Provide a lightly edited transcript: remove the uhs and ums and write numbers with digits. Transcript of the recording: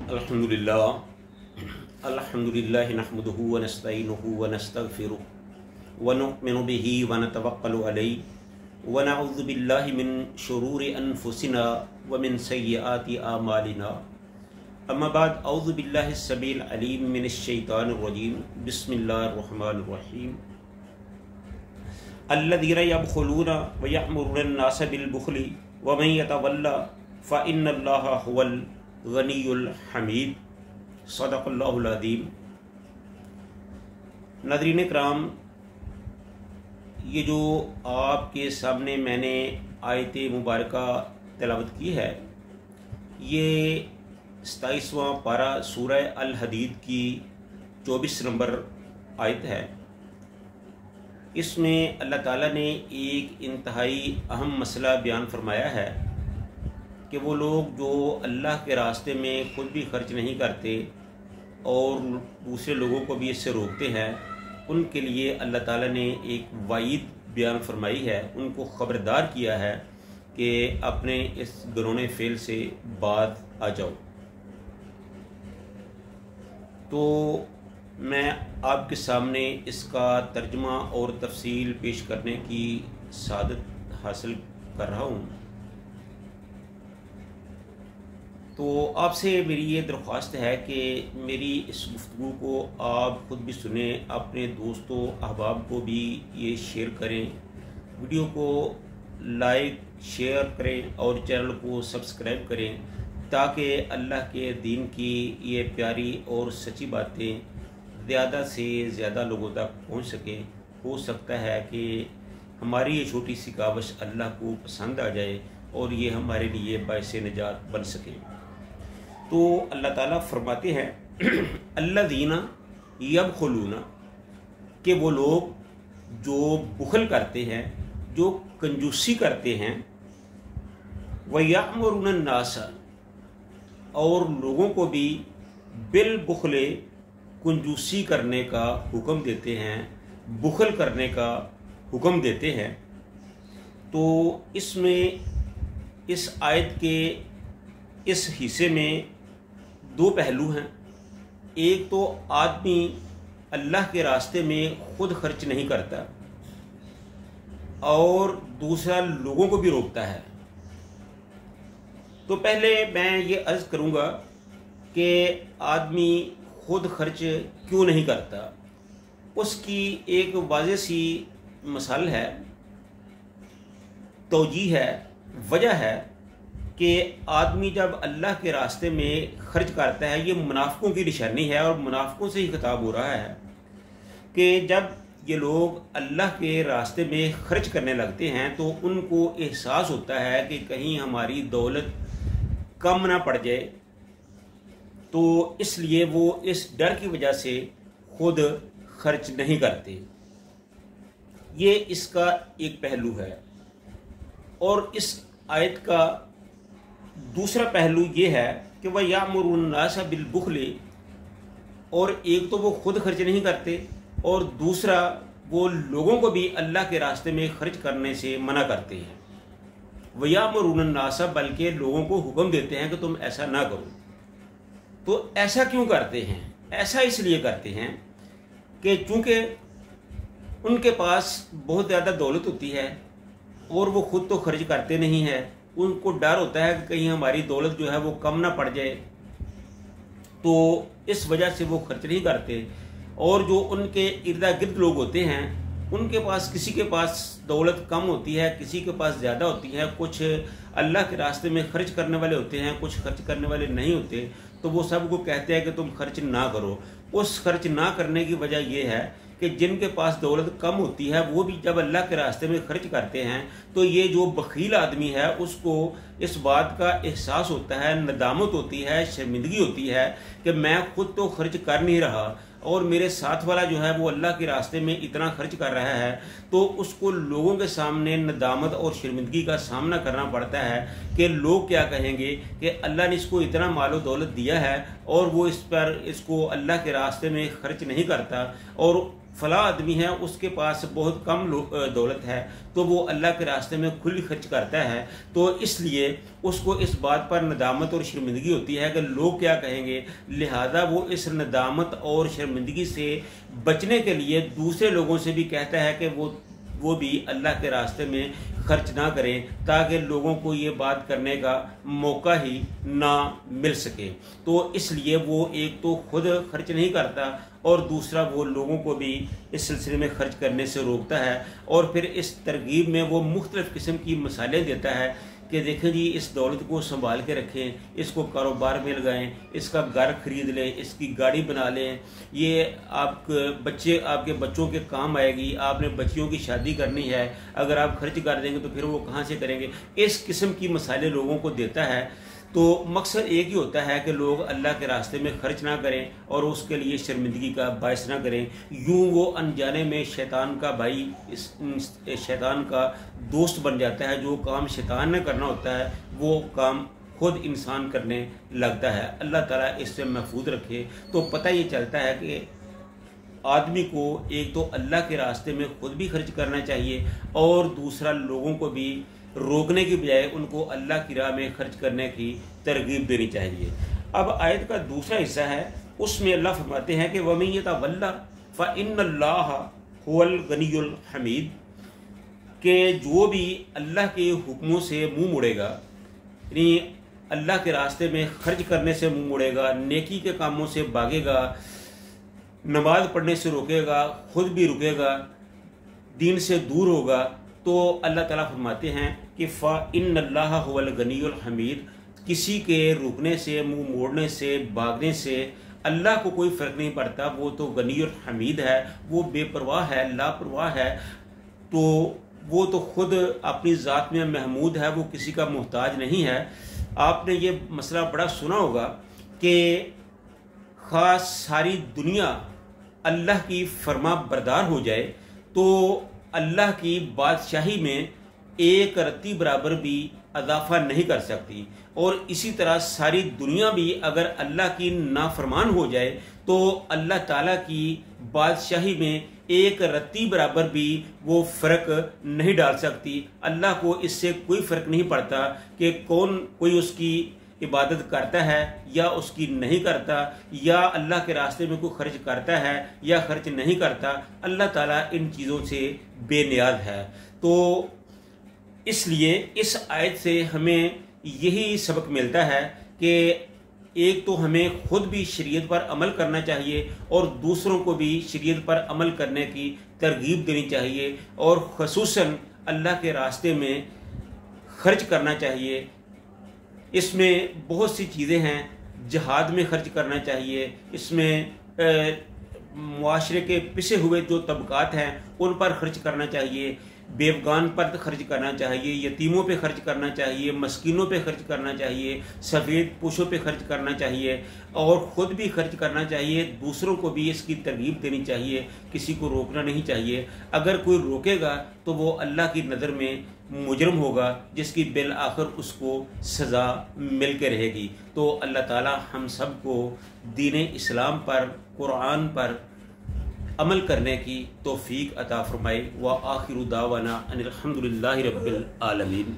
अल्हम्दुलिल्लाह नहमदुहु व नस्तईनुहु व नस्तगफिरुहु व नु'मिनु बिही व नतवक्कलु अलैहि व नऊज़ु बिल्लाहि मिन शुरूरि अनफुसिना व मिन सय्यिआति आमालिना। अम्मा बाद, औज़ु बिल्लाहि अस्समीइल अलीम मिनश शैतानिर रजीम। बिस्मिल्लाहिर रहमानिर रहीम। अल्लज़ीना यबख़ुलूना व यअमुरूना अन्नास बिल बुख़्लि व मन यतवल्ला फ़इन्नल्लाहा हुवल गनियुल हमीद। सदक़ल्लाहुल अज़ीम। नाज़रीन किराम, ये जो आपके सामने मैंने आयत मुबारका तिलावत की है, ये 27वां पारा सूरह अल हदीद की 24 नंबर आयत है। इसमें अल्लाह ताला ने एक इंतहाई अहम मसला बयान फरमाया है कि वो लोग जो अल्लाह के रास्ते में खुद भी खर्च नहीं करते और दूसरे लोगों को भी इससे रोकते हैं, उनके लिए अल्लाह ताला ने एक वाईद बयान फरमाई है, उनको ख़बरदार किया है कि अपने इस घिनौने फेल से बाज आ जाओ। तो मैं आपके सामने इसका तर्जुमा और तफसील पेश करने की सादत हासिल कर रहा हूँ। तो आपसे मेरी ये दरख्वास्त है कि मेरी इस गुफ्तगू को आप ख़ुद भी सुने, अपने दोस्तों अहबाब को भी ये शेयर करें, वीडियो को लाइक शेयर करें और चैनल को सब्सक्राइब करें, ताकि अल्लाह के दीन की ये प्यारी और सच्ची बातें ज़्यादा से ज़्यादा लोगों तक पहुंच सकें। हो सकता है कि हमारी ये छोटी सी काविश अल्लाह को पसंद आ जाए और ये हमारे लिए बाइस निजात बन सके। तो अल्लाह ताला फरमाते हैं अल्लज़ीना यबख़ुलूना, कि वो लोग जो बुखल करते हैं, जो कंजूसी करते हैं, व यअमुरूना अन्नास, और लोगों को भी बिल बुखले कंजूसी करने का हुक्म देते हैं, बुखल करने का हुक्म देते हैं। तो इसमें इस आयत के इस हिस्से में दो पहलू हैं। एक तो आदमी अल्लाह के रास्ते में खुद खर्च नहीं करता और दूसरा लोगों को भी रोकता है। तो पहले मैं ये अर्ज करूँगा कि आदमी खुद खर्च क्यों नहीं करता। उसकी एक वाज़ेह सी मिसाल है, तौजीह है, वजह है कि आदमी जब अल्लाह के रास्ते में खर्च करता है, ये मुनाफिकों की निशानी है और मुनाफिकों से ही खिताब हो रहा है कि जब ये लोग अल्लाह के रास्ते में खर्च करने लगते हैं तो उनको एहसास होता है कि कहीं हमारी दौलत कम ना पड़ जाए, तो इसलिए वो इस डर की वजह से खुद खर्च नहीं करते। ये इसका एक पहलू है। और इस आयत का दूसरा पहलू ये है कि वह यामुरूना अन्नास बिल बुख़्लि, और एक तो वो खुद खर्च नहीं करते और दूसरा वो लोगों को भी अल्लाह के रास्ते में खर्च करने से मना करते हैं। वह यामुरूना अन्नास, बल्कि लोगों को हुक्म देते हैं कि तुम ऐसा ना करो। तो ऐसा क्यों करते हैं? ऐसा इसलिए करते हैं कि चूँकि उनके पास बहुत ज़्यादा दौलत होती है और वो खुद तो खर्च करते नहीं हैं। उनको डर होता है कि कहीं हमारी दौलत जो है वो कम ना पड़ जाए, तो इस वजह से वो खर्च नहीं करते। और जो उनके इर्दा गिर्द लोग होते हैं, उनके पास किसी के पास दौलत कम होती है, किसी के पास ज़्यादा होती है। कुछ अल्लाह के रास्ते में खर्च करने वाले होते हैं, कुछ खर्च करने वाले नहीं होते। तो वो सबको कहते हैं कि तुम खर्च ना करो। उस खर्च ना करने की वजह यह है कि जिनके पास दौलत कम होती है वो भी जब अल्लाह के रास्ते में खर्च करते हैं तो ये जो बखील आदमी है उसको इस बात का एहसास होता है, नदामत होती है, शर्मिंदगी होती है कि मैं खुद तो खर्च कर नहीं रहा और मेरे साथ वाला जो है वो अल्लाह के रास्ते में इतना खर्च कर रहा है। तो उसको लोगों के सामने नदामत और शर्मिंदगी का सामना करना पड़ता है कि लोग क्या कहेंगे कि अल्लाह ने इसको इतना मालो दौलत दिया है और वो इस पर इसको अल्लाह के रास्ते में खर्च नहीं करता। और फ़ला आदमी है उसके पास बहुत कम दौलत है तो वो अल्लाह के रास्ते में खुली खर्च करता है, तो इसलिए उसको इस बात पर नदामत और शर्मिंदगी होती है कि लोग क्या कहेंगे, लिहाजा वो इस नदामत और शर्मिंदगी से बचने के लिए दूसरे लोगों से भी कहता है कि वो भी अल्लाह के रास्ते में खर्च ना करें, ताकि लोगों को ये बात करने का मौका ही ना मिल सके। तो इसलिए वो एक तो खुद खर्च नहीं करता और दूसरा वो लोगों को भी इस सिलसिले में खर्च करने से रोकता है। और फिर इस तरगीब में वो मुख्तलिफ़ किस्म की मिसालें देता है कि देखें जी, इस दौलत को संभाल के रखें, इसको कारोबार में लगाएं, इसका घर खरीद लें, इसकी गाड़ी बना लें, ये आपके बच्चों के काम आएगी, आपने बच्चियों की शादी करनी है, अगर आप खर्च कर देंगे तो फिर वो कहाँ से करेंगे। इस किस्म की मसाले लोगों को देता है। तो मकसद एक ही होता है कि लोग अल्लाह के रास्ते में खर्च ना करें और उसके लिए शर्मिंदगी का बायस ना करें। यूं वो अनजाने में शैतान का भाई, शैतान का दोस्त बन जाता है। जो काम शैतान ने करना होता है वो काम खुद इंसान करने लगता है। अल्लाह ताला इससे महफूज रखे। तो पता ये चलता है कि आदमी को एक तो अल्लाह के रास्ते में खुद भी खर्च करना चाहिए और दूसरा लोगों को भी रोकने की बजाय उनको अल्लाह की राह में खर्च करने की तरगीब देनी चाहिए। अब आयत का दूसरा हिस्सा है, उसमें अल्लाह फरमाते हैं कि वमन यतवल्ला फ़इन्नल्लाह हुवल गनियुल हमीद, के जो भी अल्लाह के हुक्मों से मुंह मुड़ेगा, यानी अल्लाह के रास्ते में खर्च करने से मुंह मुड़ेगा, नेकी के कामों से भागेगा, नमाज पढ़ने से रोकेगा, खुद भी रुकेगा, दीन से दूर होगा, तो अल्लाह ताला फरमाते हैं कि फ़इन्नल्लाह हुवल गनियुल हमीद, किसी के रुकने से, मुंह मोड़ने से, भागने से अल्लाह को कोई फ़र्क नहीं पड़ता। वो तो गनियुल हमीद है, वो बेपरवाह है, लापरवाह है। तो वो तो खुद अपनी ज़ात में महमूद है, वो किसी का मोहताज नहीं है। आपने ये मसला बड़ा सुना होगा कि ख़ास सारी दुनिया अल्लाह की फरमा बरदार हो जाए तो अल्लाह की बादशाही में एक रत्ती बराबर भी अदाफा नहीं कर सकती, और इसी तरह सारी दुनिया भी अगर अल्लाह की नाफरमान हो जाए तो अल्लाह ताला की बादशाही में एक रत्ती बराबर भी वो फ़र्क नहीं डाल सकती। अल्लाह को इससे कोई फ़र्क नहीं पड़ता कि कोई उसकी इबादत करता है या उसकी नहीं करता, या अल्लाह के रास्ते में कोई खर्च करता है या खर्च नहीं करता। अल्लाह ताला इन चीज़ों से बेनियाज है। तो इसलिए इस आयत से हमें यही सबक मिलता है कि एक तो हमें खुद भी शरीयत पर अमल करना चाहिए और दूसरों को भी शरीयत पर अमल करने की तरगीब देनी चाहिए, और ख़ुसूसन अल्लाह के रास्ते में खर्च करना चाहिए। इसमें बहुत सी चीज़ें हैं, जहाद में खर्च करना चाहिए, इसमें मुआशरे के पिसे हुए जो तबकात हैं उन पर खर्च करना चाहिए, बेवगान पर खर्च करना चाहिए, यतीमों पे खर्च करना चाहिए, मस्कीनों पे खर्च करना चाहिए, सफ़ेद पोशों पे खर्च करना चाहिए, और ख़ुद भी खर्च करना चाहिए। दूसरों को भी इसकी तरगीब देनी चाहिए, किसी को रोकना नहीं चाहिए। अगर कोई रोकेगा तो वो अल्लाह की नज़र में मुजरम होगा, जिसकी बिल आखिर उसको सज़ा मिल के रहेगी। तो अल्लाह ताला हम सब को दीन इस्लाम पर, कुरान पर अमल करने की तौफीक अता फरमाए। व आखिरु दावाना अनिल हम्दुलिल्लाहि रब्बिल आलमीन।